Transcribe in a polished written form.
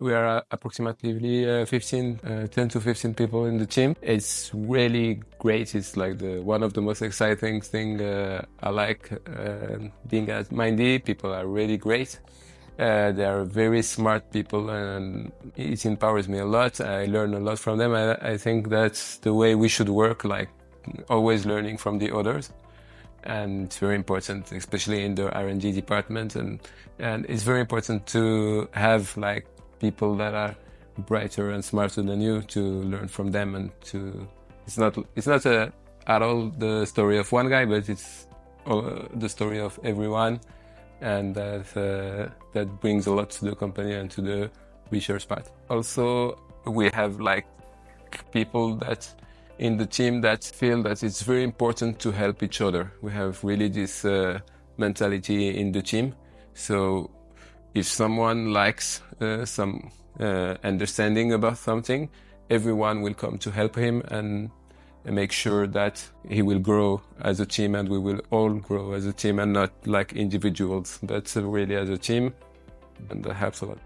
We are approximately 10 to 15 people in the team. It's really great. It's like one of the most exciting thing I like being at Mindee. People are really great. They are very smart people, and it empowers me a lot. I learn a lot from them. I think that's the way we should work, like always learning from the others. And it's very important, especially in the R&D department. And it's very important to have like people that are brighter and smarter than you, to learn from them, and it's not at all the story of one guy, but it's the story of everyone, and that brings a lot to the company and to the research part. Also, we have like people that in the team that feel that it's very important to help each other. We have really this mentality in the team. So if someone lacks some understanding about something, everyone will come to help him and make sure that he will grow as a team, and we will all grow as a team, and not like individuals, but really as a team. And that helps a lot.